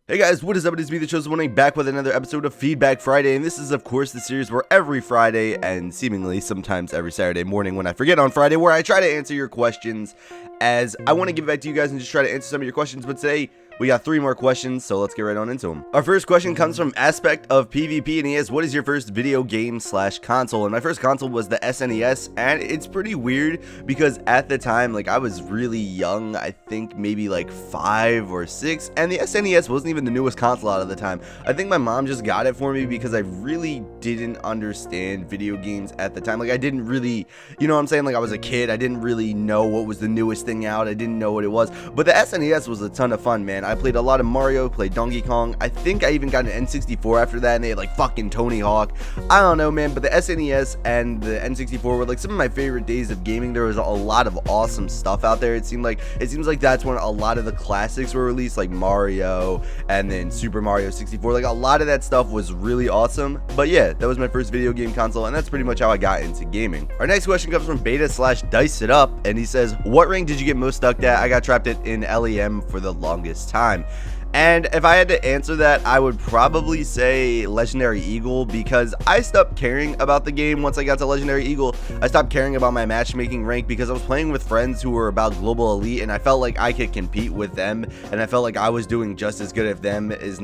Hey guys, what is up? It is me, the Chosen One, back with another episode of Feedback Friday, and this is of course the series where every Friday, and seemingly sometimes every Saturday morning when I forget on Friday, where I try to answer your questions, as I want to give it back to you guys and just try to answer some of your questions. But today, we got 3 more questions, so let's get right on into them. Our first question comes from Aspect of PvP, and he asks, what is your first video game / console? And my first console was the SNES, and it's pretty weird because at the time, like, I was really young. I think maybe like 5 or 6, and the SNES wasn't even the newest console out of the time. I think my mom just got it for me because I really didn't understand video games at the time. Like, I didn't really, you know what I'm saying? Like, I was a kid. I didn't really know what was the newest thing out. I didn't know what it was, but the SNES was a ton of fun, man. I played a lot of Mario, played Donkey Kong. I think I even got an N64 after that, and they had like fucking Tony Hawk. I don't know, man, but the SNES and the N64 were like some of my favorite days of gaming. There was a lot of awesome stuff out there. It seems like that's when a lot of the classics were released, like Mario and then Super Mario 64. Like, a lot of that stuff was really awesome. But yeah, that was my first video game console, and that's pretty much how I got into gaming. Our next question comes from Beta/Dice It Up, and he says, what rank did you get most stuck at? I got trapped in LEM for the longest time. And if I had to answer that, I would probably say Legendary Eagle, because I stopped caring about the game once I got to Legendary Eagle. I stopped caring about my matchmaking rank because I was playing with friends who were about Global Elite, and I felt like I could compete with them, and I felt like I was doing just as good as them, if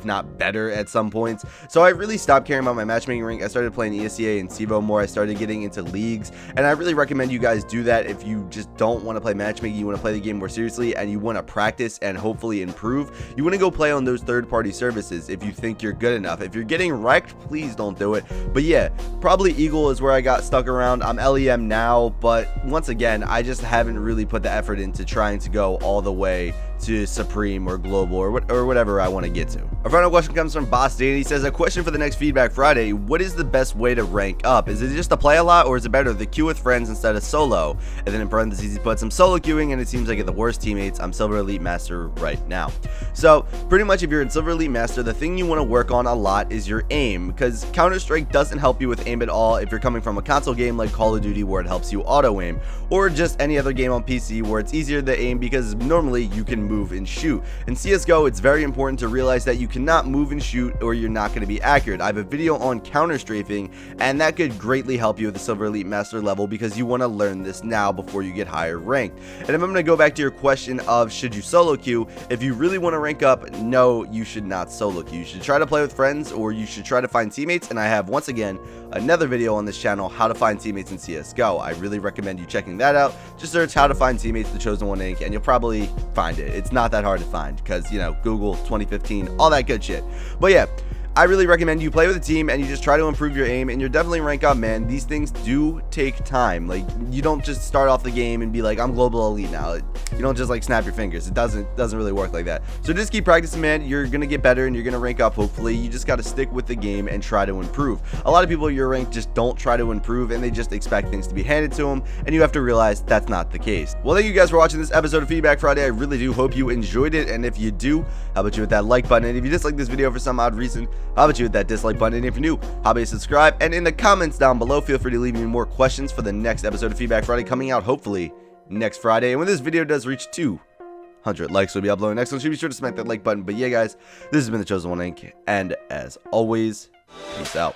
not better at some points. So I really stopped caring about my matchmaking rank. I started playing ESEA and SIVO more. I started getting into leagues, and I really recommend you guys do that if you just don't want to play matchmaking. You want to play the game more seriously, and you want to practice and hopefully improve. You want to go play on those third-party services if you think you're good enough. If you're getting wrecked, please don't do it. But yeah, probably Eagle is where I got stuck around. I'm LEM now, but once again, I just haven't really put the effort into trying to go all the way to Supreme or Global or whatever I want to get to. Our final question comes from Boss Dan. He says, a question for the next Feedback Friday. What is the best way to rank up? Is it just to play a lot, or is it better to queue with friends instead of solo? And then in parentheses, he put some solo queuing, and it seems like I get the worst teammates. I'm Silver Elite Master right now. So pretty much if you're in Silver Elite Master, the thing you want to work on a lot is your aim, because Counter-Strike doesn't help you with aim at all if you're coming from a console game like Call of Duty where it helps you auto aim, or just any other game on PC where it's easier to aim because normally you can move and shoot. In CSGO, it's very important to realize that you cannot move and shoot or you're not going to be accurate. I have a video on counter strafing, and that could greatly help you at the Silver Elite Master level because you want to learn this now before you get higher ranked. And if I'm going to go back to your question of should you solo queue, if you really want to rank up, no, you should not solo queue. You should try to play with friends, or you should try to find teammates, and I have once again another video on this channel, how to find teammates in CSGO. I really recommend you checking that out. Just search how to find teammates, the Chosen One Inc., and you'll probably find it. It's not that hard to find because, you know, Google 2015, all that good shit. But yeah, I really recommend you play with a team and you just try to improve your aim, and you're definitely rank up, man. These things do take time. Like, you don't just start off the game and be like, I'm Global Elite now. You don't just like snap your fingers. It doesn't really work like that. So just keep practicing, man. You're gonna get better and you're gonna rank up, hopefully. You just gotta stick with the game and try to improve. A lot of people your rank just don't try to improve, and they just expect things to be handed to them, and you have to realize that's not the case. Well, thank you guys for watching this episode of Feedback Friday. I really do hope you enjoyed it, and if you do, how about you hit that like button? And if you dislike this video for some odd reason, how about you hit that dislike button? And if you're new, how about you subscribe? And in the comments down below, feel free to leave me more questions for the next episode of Feedback Friday, coming out hopefully next Friday. And when this video does reach 200 likes, we'll be uploading next one, so be sure to smack that like button. But yeah, guys, this has been the Chosen One Inc., and as always, peace out.